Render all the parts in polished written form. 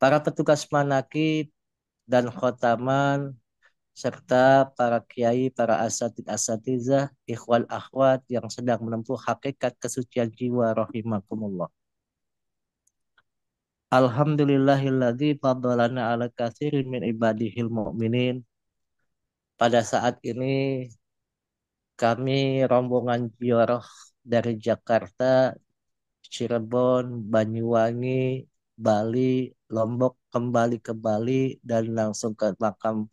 para petugas manakib dan khotaman, serta para kiai, para asatidz-asatizah, ikhwan akhwat yang sedang menempuh hakikat kesucian jiwa rahimakumullah. Alhamdulillahilladzi faddalana ala katsirin min ibadihil mu'minin. Pada saat ini kami rombongan ziarah dari Jakarta, Cirebon, Banyuwangi, Bali, Lombok kembali ke Bali dan langsung ke makam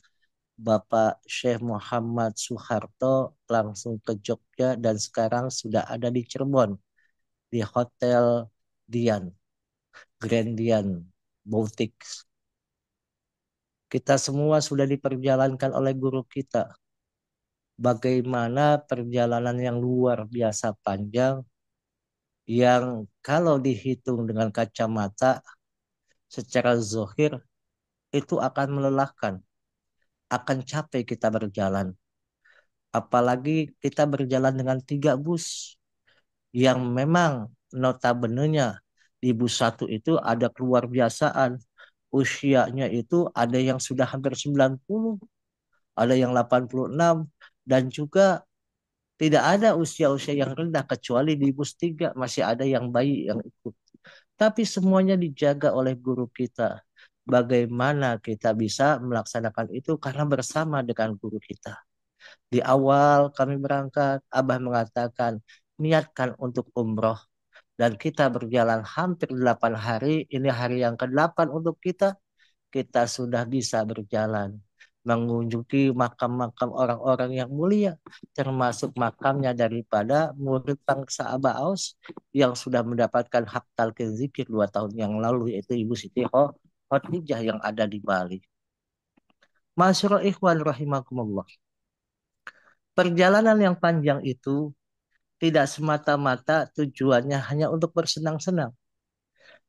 Bapak Syekh Muhammad Soeharto, langsung ke Jogja dan sekarang sudah ada di Cirebon di Hotel Dian, Grand Dian Boutique. Kita semua sudah diperjalankan oleh guru kita. Bagaimana perjalanan yang luar biasa panjang yang kalau dihitung dengan kacamata secara zohir itu akan melelahkan, akan capek kita berjalan. Apalagi kita berjalan dengan 3 bus yang memang notabenenya di bus satu itu ada keluar biasaan. Usianya itu ada yang sudah hampir 90, ada yang 86, dan juga tidak ada usia-usia yang rendah kecuali di bus 3 masih ada yang bayi yang ikut. Tapi semuanya dijaga oleh guru kita. Bagaimana kita bisa melaksanakan itu karena bersama dengan guru kita. Di awal kami berangkat, Abah mengatakan, niatkan untuk umroh. Dan kita berjalan hampir 8 hari, ini hari yang ke-8 untuk kita. Kita sudah bisa berjalan. Mengunjungi makam-makam orang-orang yang mulia. Termasuk makamnya daripada murid bangsa Abah Aus yang sudah mendapatkan hak talqin zikir 2 tahun yang lalu, yaitu Ibu Siti Khotijah yang ada di Bali. Masyaallah ikhwan rahimakumullah. Perjalanan yang panjang itu tidak semata-mata tujuannya hanya untuk bersenang-senang.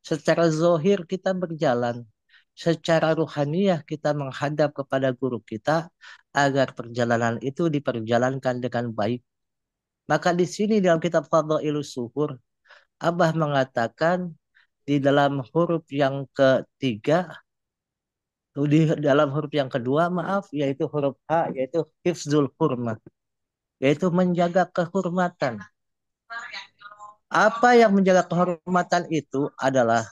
Secara zohir kita berjalan, secara ruhaniyah kita menghadap kepada guru kita agar perjalanan itu diperjalankan dengan baik. Maka di sini dalam kitab Fadhailus Suhur, Abah mengatakan di dalam huruf yang ketiga, di dalam huruf yang kedua, maaf, yaitu huruf H, yaitu hifzul hurmat, yaitu menjaga kehormatan. Apa yang menjaga kehormatan itu adalah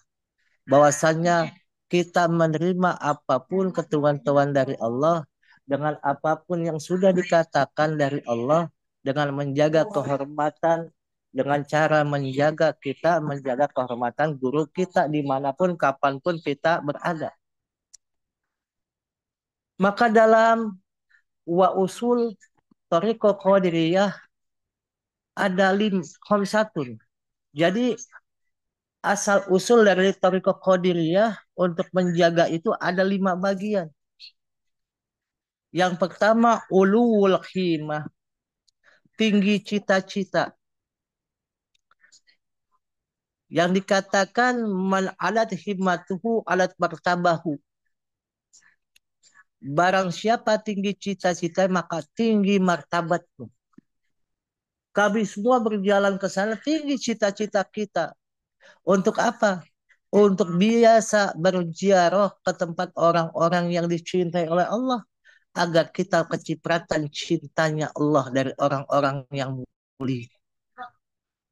bahwasannya kita menerima apapun ketentuan dari Allah dengan apapun yang sudah dikatakan dari Allah dengan menjaga kehormatan dengan cara menjaga kita menjaga kehormatan guru kita dimanapun kapanpun kita berada. Maka dalam wa usul Thariqah Qadiriyah ada khamsatun. Jadi asal usul dari Thariqah Qadiriyah untuk menjaga itu ada 5 bagian. Yang pertama uluwul himah, tinggi cita-cita. Yang dikatakan man alat himmatuhu alat martabahu. Barang siapa tinggi cita-cita maka tinggi martabatmu. Kami semua berjalan ke sana tinggi cita-cita kita. Untuk apa? Untuk biasa berziarah ke tempat orang-orang yang dicintai oleh Allah. Agar kita kecipratan cintanya Allah dari orang-orang yang mulia.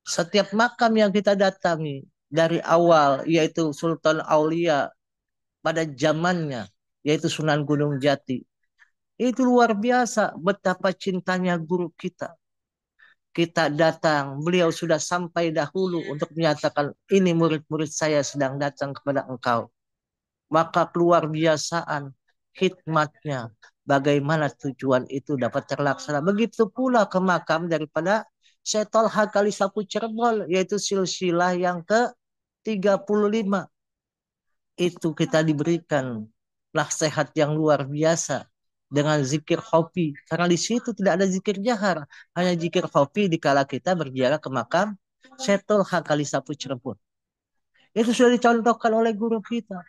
Setiap makam yang kita datangi dari awal, yaitu Sultan Aulia pada zamannya, yaitu Sunan Gunung Jati. Itu luar biasa betapa cintanya guru kita. Kita datang, beliau sudah sampai dahulu untuk menyatakan, ini murid-murid saya sedang datang kepada engkau. Maka keluar biasaan hikmatnya, bagaimana tujuan itu dapat terlaksana. Begitu pula ke makam daripada Syekh Tolha Kalisapu Cirebon, yaitu silsilah yang ke-35. Itu kita diberikan nasihat yang luar biasa dengan zikir khofi. Karena di situ tidak ada zikir jahar, hanya zikir khofi dikala kita berziarah ke makam Syekh Tolha Kalisapu Cirebon. Itu sudah dicontohkan oleh guru kita.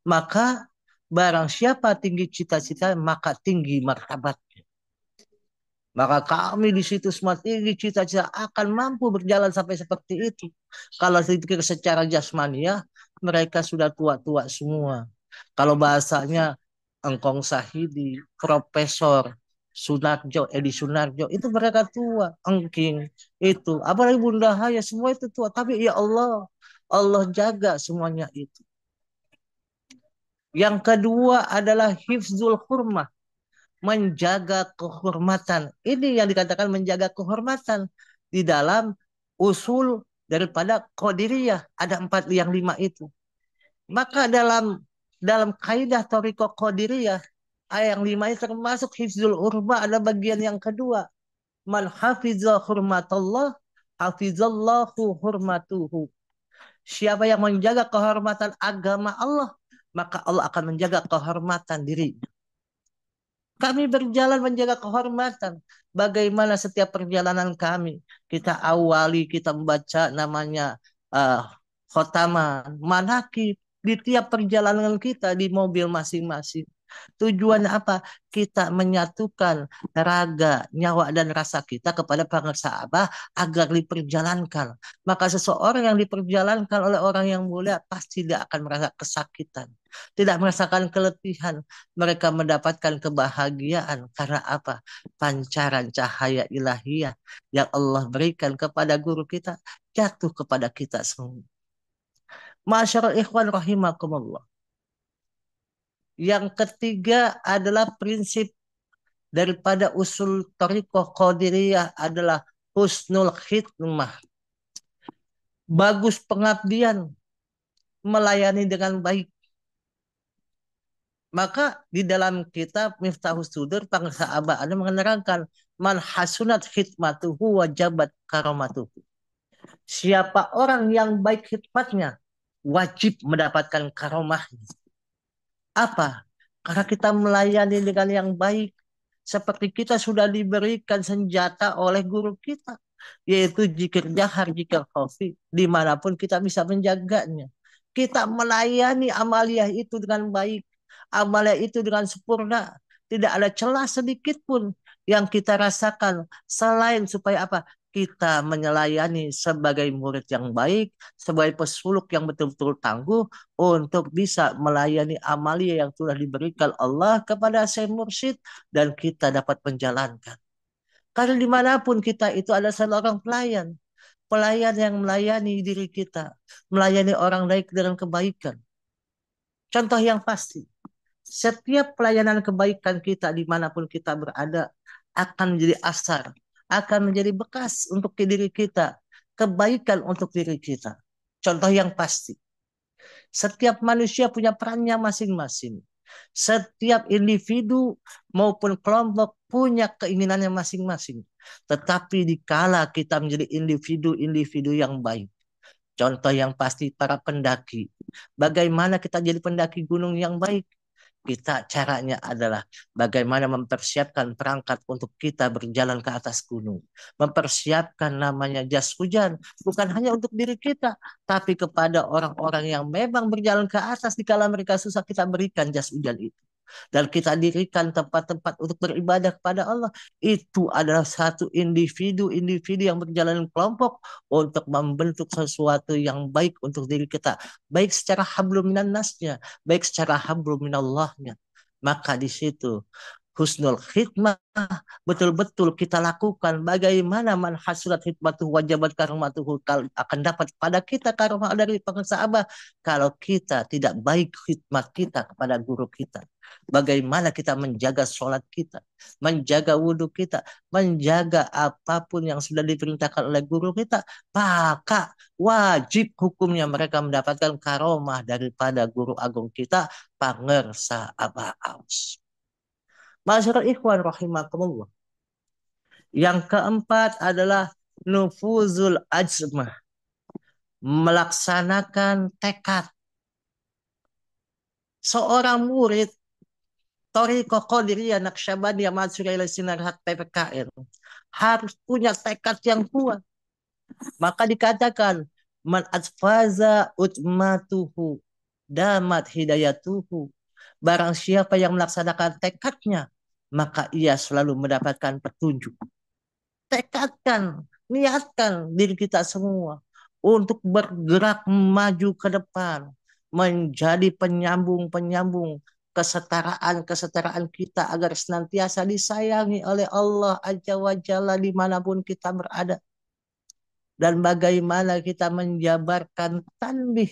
Maka barang siapa tinggi cita-cita, maka tinggi martabatnya. Maka kami di situ semua tinggi cita-cita akan mampu berjalan sampai seperti itu. Kalau dipikir secara jasmaniah, mereka sudah tua-tua semua. Kalau bahasanya Engkong Sahidi, Profesor Sunarjo, Edi Sunarjo, itu mereka tua, Engking, itu. Apalagi Bunda Haya, semua itu tua. Tapi ya Allah, Allah jaga semuanya itu. Yang kedua adalah hifzul hurmah, menjaga kehormatan. Ini yang dikatakan menjaga kehormatan di dalam usul daripada Qadiriyah. Ada empat yang lima itu. Maka dalam dalam kaidah Thariqah Qadiriyah, ayat yang lima ini termasuk hifzul hurmah ada bagian yang kedua. Man hafizah hurmatallah, hafizallahu hurmatuhu. Siapa yang menjaga kehormatan agama Allah, maka Allah akan menjaga kehormatan diri. Kami berjalan menjaga kehormatan. Bagaimana setiap perjalanan kami. Kita awali, kita membaca namanya uh, khotaman, manakib. Di tiap perjalanan kita di mobil masing-masing. Tujuan apa? Kita menyatukan raga, nyawa, dan rasa kita kepada bangsa Allah agar diperjalankan. Maka seseorang yang diperjalankan oleh orang yang mulia pasti tidak akan merasa kesakitan. Tidak merasakan keletihan. Mereka mendapatkan kebahagiaan. Karena apa? Pancaran cahaya ilahiyah yang Allah berikan kepada guru kita jatuh kepada kita semua. Masyaallah ikhwan rahimakumullah. Yang ketiga adalah prinsip daripada usul Thariqah Qadiriyah adalah husnul khidmah. Bagus pengabdian, melayani dengan baik. Maka di dalam kitab Miftahus Sudur, Bangsa Abah ada menerangkan man hasunat khidmatuhu wajabat karamatuhu. Siapa orang yang baik khidmatnya, wajib mendapatkan karomahnya. Apa? Karena kita melayani dengan yang baik. Seperti kita sudah diberikan senjata oleh guru kita. Yaitu jikir jahar, jikir khafi. Dimanapun kita bisa menjaganya. Kita melayani amaliyah itu dengan baik. Amaliyah itu dengan sempurna. Tidak ada celah sedikit pun yang kita rasakan. Selain supaya apa? Kita menyelani sebagai murid yang baik, sebagai pesuluk yang betul-betul tangguh, untuk bisa melayani amalia yang telah diberikan Allah kepada Syekh Mursyid dan kita dapat menjalankan. Karena dimanapun kita itu ada seorang pelayan. Pelayan yang melayani diri kita. Melayani orang lain dengan kebaikan. Contoh yang pasti. Setiap pelayanan kebaikan kita dimanapun kita berada akan menjadi asar. Akan menjadi bekas untuk diri kita. Kebaikan untuk diri kita. Contoh yang pasti. Setiap manusia punya perannya masing-masing. Setiap individu maupun kelompok punya keinginannya masing-masing. Tetapi dikala kita menjadi individu-individu yang baik. Contoh yang pasti para pendaki. Bagaimana kita jadi pendaki gunung yang baik? Kita caranya adalah bagaimana mempersiapkan perangkat untuk kita berjalan ke atas gunung. Mempersiapkan namanya jas hujan. Bukan hanya untuk diri kita, tapi kepada orang-orang yang memang berjalan ke atas di kala mereka susah kita berikan jas hujan itu. Dan kita dirikan tempat-tempat untuk beribadah kepada Allah. Itu adalah satu individu-individu yang berjalan kelompok untuk membentuk sesuatu yang baik untuk diri kita. Baik secara hablum minan nasnya, baik secara hablum minallahnya. Maka di situ husnul khidmah betul-betul kita lakukan. Bagaimana man hasulat khidmatuhu wajabat karomatuhu akan dapat pada kita karomah dari bangsa Abah kalau kita tidak baik khidmat kita kepada guru kita. Bagaimana kita menjaga sholat kita, menjaga wudhu kita, menjaga apapun yang sudah diperintahkan oleh guru kita, maka wajib hukumnya mereka mendapatkan karomah daripada guru agung kita, Pangersa Abah Aus. Masyarakat ikhwan rahimakumullah. Yang keempat adalah nufuzul ajmah. Melaksanakan tekad. Seorang murid Thariqah Qadiriyah Naqsyabandiyah Mansuriah Sinar Hak PPKN harus punya tekad yang kuat. Maka dikatakan man atfaza utmatuhu damat hidayatuhu. Barang siapa yang melaksanakan tekadnya, maka ia selalu mendapatkan petunjuk. Tekadkan, niatkan diri kita semua untuk bergerak maju ke depan. menjadi penyambung-penyambung kesetaraan-kesetaraan kita agar senantiasa disayangi oleh Allah Azza wa Jalla dimanapun kita berada. Dan bagaimana kita menjabarkan tanbih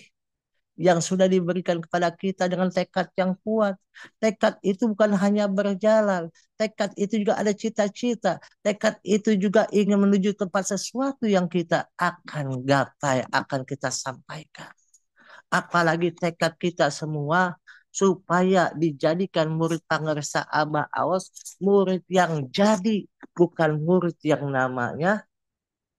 yang sudah diberikan kepada kita dengan tekad yang kuat. Tekad itu bukan hanya berjalan, tekad itu juga ada cita-cita, tekad itu juga ingin menuju tempat sesuatu yang kita akan gapai, akan kita sampaikan. Apalagi tekad kita semua supaya dijadikan murid pangersa Aba Awas, murid yang jadi, bukan murid yang namanya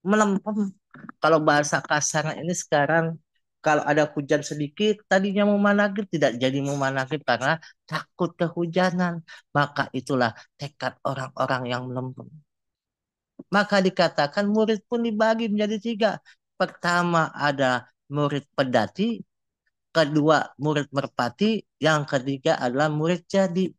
melempem. Kalau bahasa kasarnya ini sekarang, kalau ada hujan sedikit, tadinya mau managib tidak jadi mau managib karena takut kehujanan. Maka itulah tekad orang-orang yang melempem. Maka dikatakan murid pun dibagi menjadi tiga. Pertama ada murid pedati, kedua murid merpati, yang ketiga adalah murid jadi.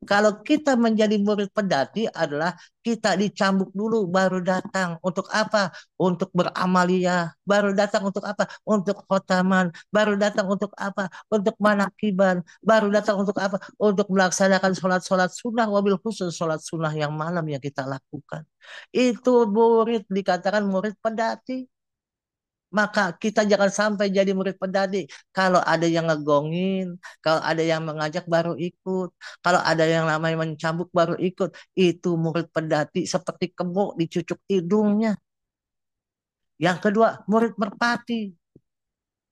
Kalau kita menjadi murid pedati adalah kita dicambuk dulu baru datang. Untuk apa? Untuk beramalia. Baru datang untuk apa? Untuk khotaman. Baru datang untuk apa? Untuk manakiban. Baru datang untuk apa? Untuk melaksanakan sholat-sholat sunnah. Wabil khusus sholat sunnah yang malam yang kita lakukan. Itu murid dikatakan murid pedati. Maka kita jangan sampai jadi murid pedadi. Kalau ada yang ngegongin, kalau ada yang mengajak baru ikut, kalau ada yang namanya mencambuk baru ikut, itu murid pedati seperti kebo dicucuk hidungnya. Yang kedua, murid merpati.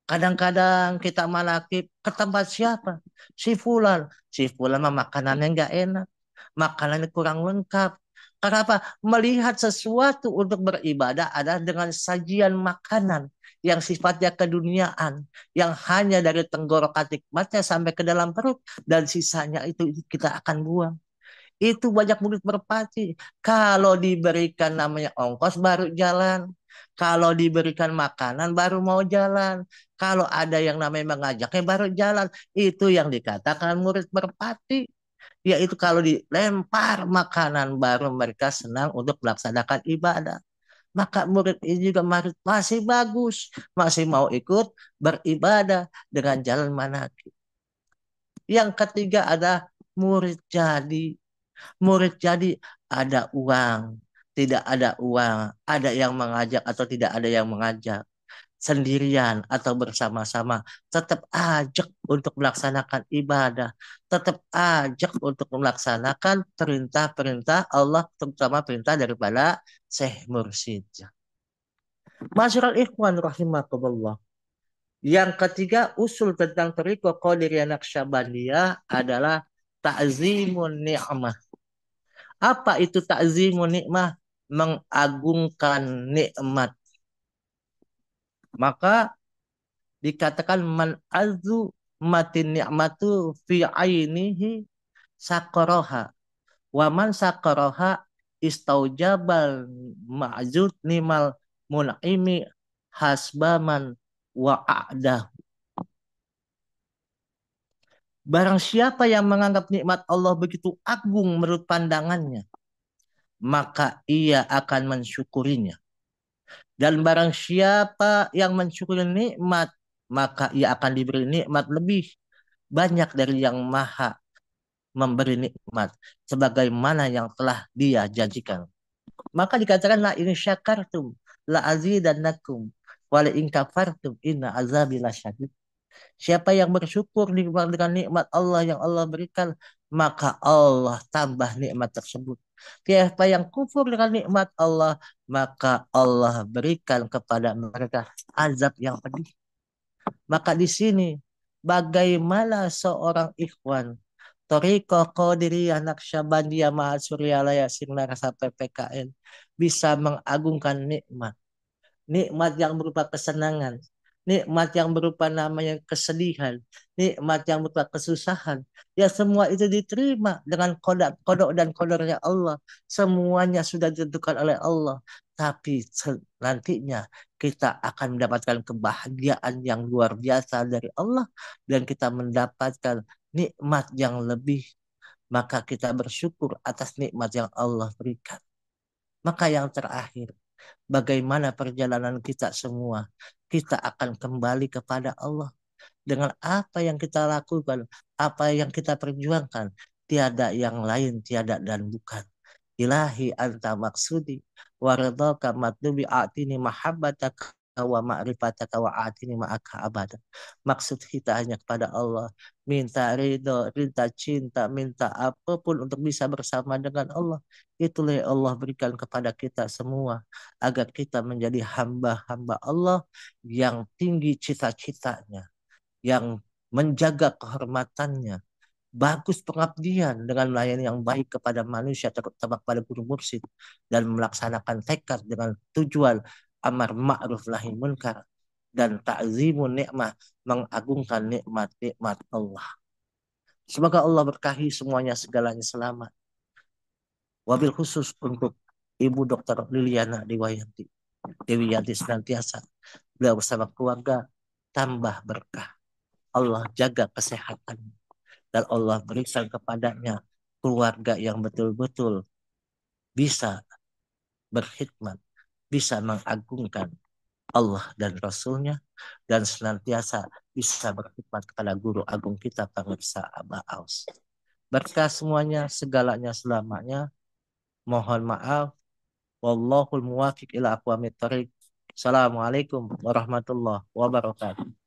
Kadang-kadang kita manakib ke tempat siapa? Si Fulan. Si Fulan mah makanannya nggak enak. Makanannya kurang lengkap. Kenapa? Melihat sesuatu untuk beribadah ada dengan sajian makanan yang sifatnya keduniaan, yang hanya dari tenggorokan nikmatnya sampai ke dalam perut, dan sisanya itu kita akan buang. Itu banyak murid merpati. Kalau diberikan namanya ongkos baru jalan. Kalau diberikan makanan baru mau jalan. Kalau ada yang namanya mengajaknya baru jalan. Itu yang dikatakan murid merpati. Yaitu kalau dilempar makanan baru mereka senang untuk melaksanakan ibadah. Maka murid ini juga murid masih bagus. Masih mau ikut beribadah dengan jalan manakib. Yang ketiga ada murid jadi. Murid jadi ada uang, tidak ada uang, ada yang mengajak atau tidak ada yang mengajak, sendirian atau bersama-sama, tetap ajak untuk melaksanakan ibadah, tetap ajak untuk melaksanakan perintah-perintah Allah, terutama perintah daripada Syekh Mursyid. Masyarul ikhwan rahimakumullah. Yang ketiga, usul tentang Thariqah Qadiriyah Naqsyabandiyah adalah ta'zimun ni'mah. Apa itu takzimun nikmah? Mengagungkan nikmat. Maka dikatakan man azu matin nikmatu fi ainihi sakoroha. Wa man sakoroha istaujabal ma'zud nimal mun'imi hasbaman wa a'dah. Barang siapa yang menganggap nikmat Allah begitu agung menurut pandangannya, maka ia akan mensyukurinya. Dan barang siapa yang mensyukuri nikmat, maka ia akan diberi nikmat lebih banyak dari yang maha memberi nikmat. Sebagaimana yang telah dia janjikan. Maka dikatakan la in syakartum la azidannakum wa la in kafartum inna azabi lasyadid. Siapa yang bersyukur dengan nikmat Allah yang Allah berikan, maka Allah tambah nikmat tersebut. Siapa yang kufur dengan nikmat Allah, maka Allah berikan kepada mereka azab yang pedih. Maka di sini, bagaimana seorang ikhwan Thariqah Qadiriyah Naqsyabandiyah Mahasuryalaya Sirna Rasa PPKN bisa mengagungkan nikmat, nikmat yang berupa kesenangan, nikmat yang berupa namanya kesedihan, nikmat yang berupa kesusahan. Ya semua itu diterima dengan kodok, kodok dan kodornya Allah. Semuanya sudah ditentukan oleh Allah. Tapi nantinya kita akan mendapatkan kebahagiaan yang luar biasa dari Allah. Dan kita mendapatkan nikmat yang lebih. Maka kita bersyukur atas nikmat yang Allah berikan. Maka yang terakhir, bagaimana perjalanan kita semua, kita akan kembali kepada Allah. dengan apa yang kita lakukan, apa yang kita perjuangkan. Tiada yang lain, tiada dan bukan. Ilahi anta maksudi waridhaka matlubi atini mahabbataka wa ma'rifataka wa atini ma'aka abada. Maksud kita hanya kepada Allah. Minta ridho, minta cinta, minta apapun untuk bisa bersama dengan Allah. Itulah yang Allah berikan kepada kita semua. Agar kita menjadi hamba-hamba Allah yang tinggi cita-citanya. Yang menjaga kehormatannya, bagus pengabdian dengan melayani yang baik kepada manusia, terutama kepada guru mursyid, dan melaksanakan tekad dengan tujuan amar ma'ruf nahi munkar dan ta'zimun nikmah, mengagungkan nikmat-nikmat Allah. Semoga Allah berkahi semuanya, segalanya selamat. Wabil khusus untuk Ibu Dr. Liliana Dewi Yanti senantiasa beliau bersama keluarga tambah berkah. Allah jaga kesehatan dan Allah berikan kepadanya keluarga yang betul-betul bisa berkhidmat, bisa mengagungkan Allah dan Rasulnya, dan senantiasa bisa berkhidmat kepada guru agung kita, Pemirsa Abah Aus. Berkah semuanya, segalanya selamanya. Mohon maaf. Wallahul muwafiq ila aqwamit thoriq. Assalamualaikum warahmatullahi wabarakatuh.